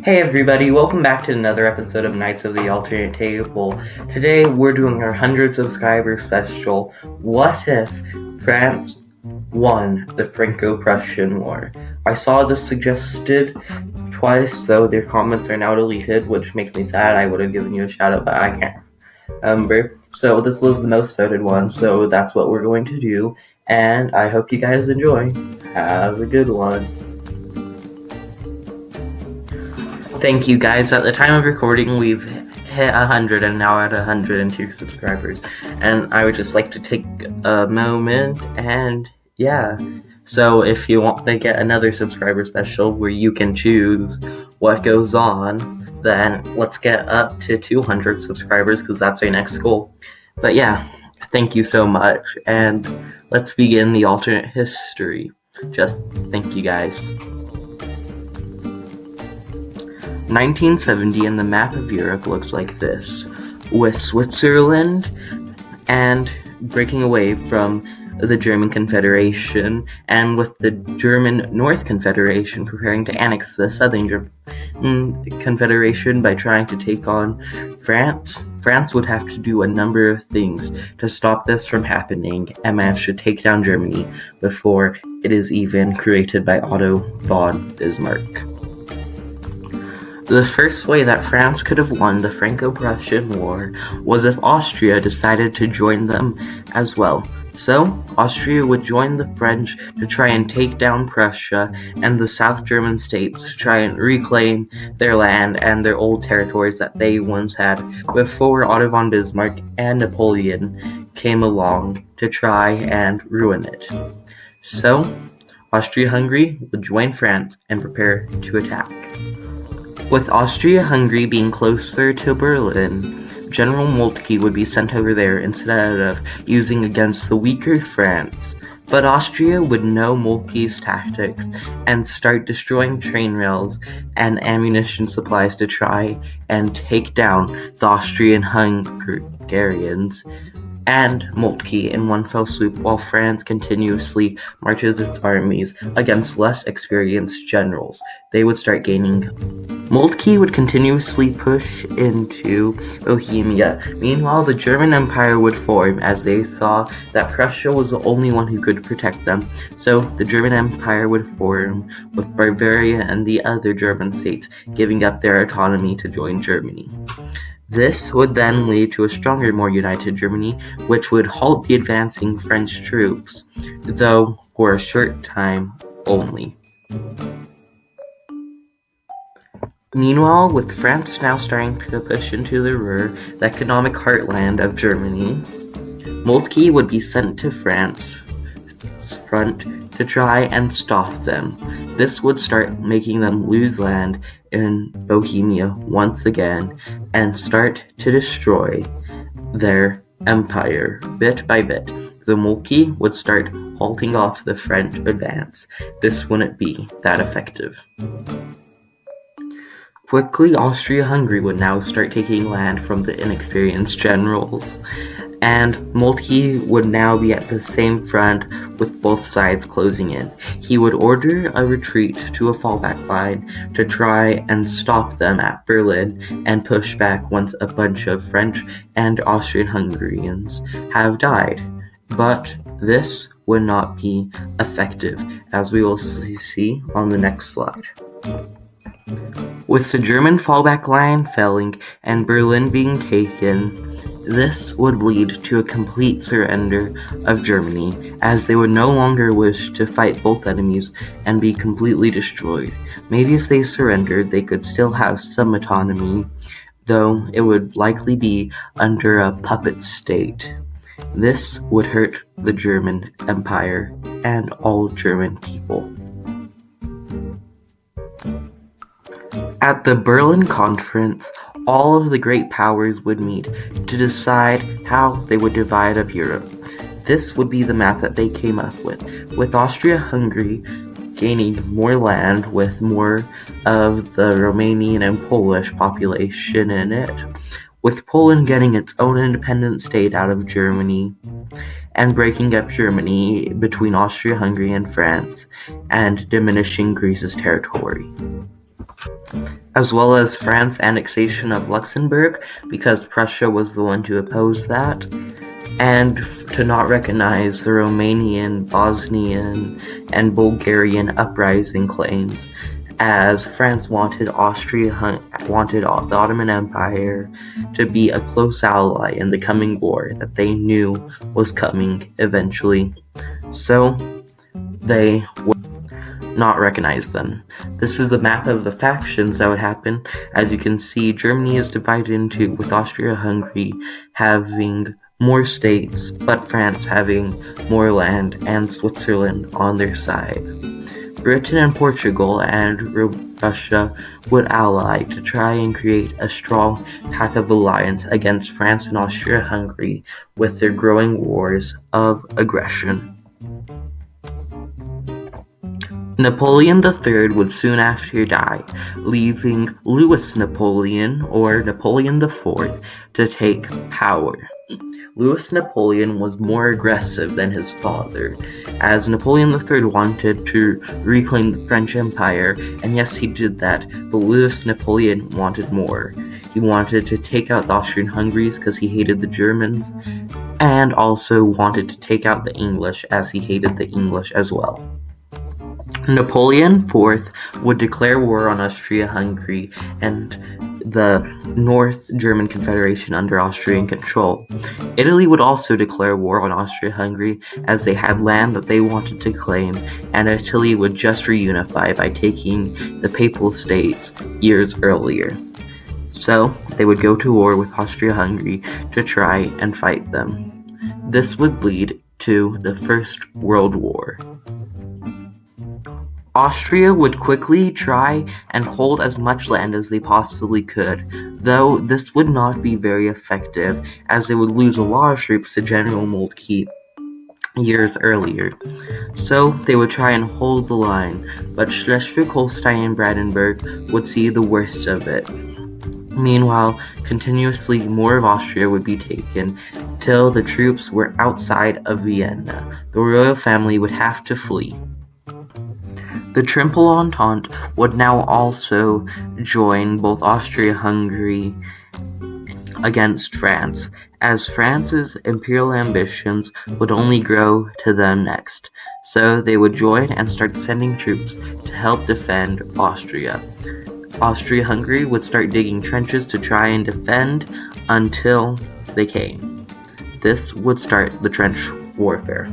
Hey everybody, welcome back to another episode of Knights of the Alternate Table. Today we're doing our 100 subscriber special, What If France Won the Franco Prussian War? I saw this suggested twice, though their comments are now deleted, which makes me sad. I would have given you a shout out, but I can't remember. So this was the most voted one, so that's what we're going to do, and I hope you guys enjoy. Have a good one. Thank you guys. At the time of recording, we've hit 100 and now at 102 subscribers. And I would just like to take a moment and So if you want to get another subscriber special where you can choose what goes on, then let's get up to 200 subscribers because that's our next goal. But thank you so much. And let's begin the alternate history. Just thank you guys. 1970 and the map of Europe looks like this, with Switzerland and breaking away from the German Confederation, and with the German North Confederation preparing to annex the Southern Confederation by trying to take on France. France would have to do a number of things to stop this from happening and manage to take down Germany before it is even created by Otto von Bismarck. The first way that France could have won the Franco-Prussian War was if Austria decided to join them as well. So, Austria would join the French to try and take down Prussia and the South German states to try and reclaim their land and their old territories that they once had before Otto von Bismarck and Napoleon came along to try and ruin it. So, Austria-Hungary would join France and prepare to attack. With Austria-Hungary being closer to Berlin, General Moltke would be sent over there instead of using against the weaker France. But Austria would know Moltke's tactics and start destroying train rails and ammunition supplies to try and take down the Austrian Hungarians and Moltke in one fell swoop, while France continuously marches its armies against less experienced generals. They would start gaining. Moltke would continuously push into Bohemia. Meanwhile, the German Empire would form as they saw that Prussia was the only one who could protect them. So the German Empire would form, with Bavaria and the other German states giving up their autonomy to join Germany. This would then lead to a stronger, more united Germany, which would halt the advancing French troops, though for a short time only. Meanwhile, with France now starting to push into the Ruhr, the economic heartland of Germany, Moltke would be sent to France's front to try and stop them. This would start making them lose land in Bohemia once again and start to destroy their empire bit by bit. The Moltke would start halting off the French advance. This wouldn't be that effective. Quickly, Austria-Hungary would now start taking land from the inexperienced generals, and Moltke would now be at the same front with both sides closing in. He would order a retreat to a fallback line to try and stop them at Berlin and push back once a bunch of French and Austrian-Hungarians have died. But this would not be effective, as we will see on the next slide. With the German fallback line failing and Berlin being taken, this would lead to a complete surrender of Germany, as they would no longer wish to fight both enemies and be completely destroyed. Maybe if they surrendered, they could still have some autonomy, though it would likely be under a puppet state. This would hurt the German Empire and all German people. At the Berlin Conference, all of the great powers would meet to decide how they would divide up Europe. This would be the map that they came up with Austria-Hungary gaining more land with more of the Romanian and Polish population in it, with Poland getting its own independent state out of Germany, and breaking up Germany between Austria-Hungary and France, and diminishing Greece's territory. as well as France's annexation of Luxembourg, because Prussia was the one to oppose that, and to not recognize the Romanian, Bosnian, and Bulgarian uprising claims, as France wanted the Ottoman Empire to be a close ally in the coming war that they knew was coming eventually. So they would not recognize them. This is a map of the factions that would happen. As you can see, Germany is divided into, with Austria-Hungary having more states, but France having more land and Switzerland on their side. Britain and Portugal and Russia would ally to try and create a strong pact of alliance against France and Austria-Hungary with their growing wars of aggression. Napoleon III would soon after die, leaving Louis Napoleon, or Napoleon IV, to take power. Louis Napoleon was more aggressive than his father, as Napoleon III wanted to reclaim the French Empire, and yes, he did that, but Louis Napoleon wanted more. He wanted to take out the Austrian-Hungaries because he hated the Germans, and also wanted to take out the English as he hated the English as well. Napoleon IV would declare war on Austria-Hungary and the North German Confederation under Austrian control. Italy would also declare war on Austria-Hungary, as they had land that they wanted to claim, and Italy would just reunify by taking the Papal States years earlier. So they would go to war with Austria-Hungary to try and fight them. This would lead to the First World War. Austria would quickly try and hold as much land as they possibly could, though this would not be very effective, as they would lose a lot of troops to General Moltke years earlier. So they would try and hold the line, but Schleswig-Holstein and Brandenburg would see the worst of it. Meanwhile, continuously more of Austria would be taken, till the troops were outside of Vienna. The royal family would have to flee. The Triple Entente would now also join both Austria-Hungary against France, as France's imperial ambitions would only grow to them next. So they would join and start sending troops to help defend Austria. Austria-Hungary would start digging trenches to try and defend until they came. This would start the trench warfare.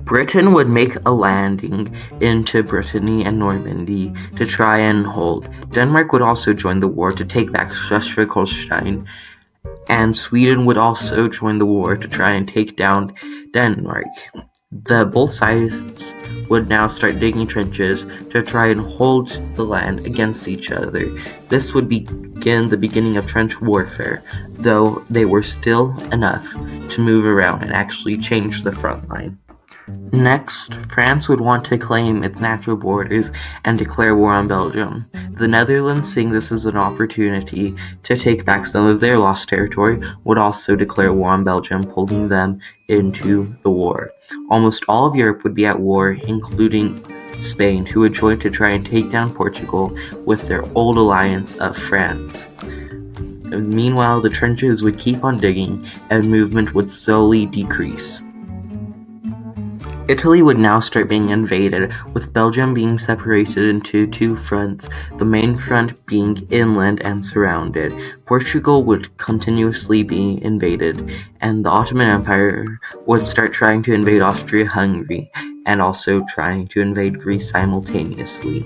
Britain would make a landing into Brittany and Normandy to try and hold. Denmark would also join the war to take back Schleswig-Holstein, and Sweden would also join the war to try and take down Denmark. Both sides would now start digging trenches to try and hold the land against each other. This would begin the beginning of trench warfare, though they were still enough to move around and actually change the front line. Next, France would want to claim its natural borders and declare war on Belgium. The Netherlands, seeing this as an opportunity to take back some of their lost territory, would also declare war on Belgium, pulling them into the war. Almost all of Europe would be at war, including Spain, who would join to try and take down Portugal with their old alliance of France. Meanwhile, the trenches would keep on digging, and movement would slowly decrease. Italy would now start being invaded, with Belgium being separated into two fronts, the main front being inland and surrounded. Portugal would continuously be invaded, and the Ottoman Empire would start trying to invade Austria-Hungary, and also trying to invade Greece simultaneously.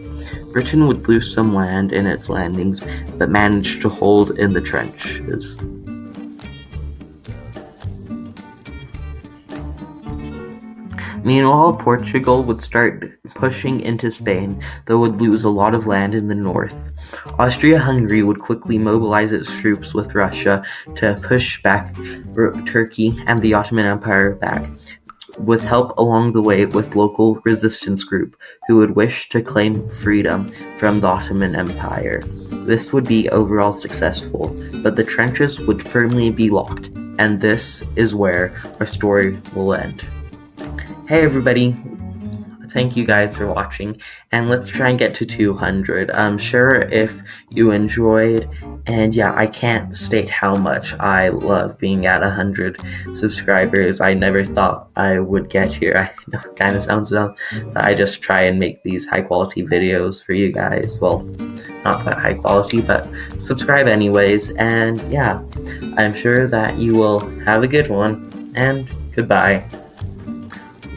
Britain would lose some land in its landings, but managed to hold in the trenches. Meanwhile, Portugal would start pushing into Spain, though would lose a lot of land in the north. Austria-Hungary would quickly mobilize its troops with Russia to push back Turkey and the Ottoman Empire back, with help along the way with local resistance group who would wish to claim freedom from the Ottoman Empire. This would be overall successful, but the trenches would firmly be locked, and this is where our story will end. Hey everybody, thank you guys for watching, and let's try and get to 200. I'm sure if you enjoyed, and yeah, I can't state how much I love being at 100 subscribers. I never thought I would get here. I know it kind of sounds dumb, but I just try and make these high quality videos for you guys. Well, not that high quality, but subscribe anyways, and yeah, I'm sure that you will have a good one, and goodbye.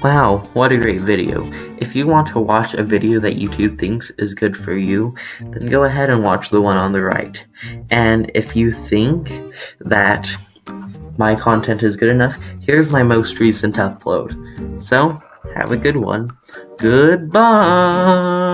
Wow, what a great video. If you want to watch a video that YouTube thinks is good for you, then go ahead and watch the one on the right. And if you think that my content is good enough, here's my most recent upload. So, have a good one. Goodbye!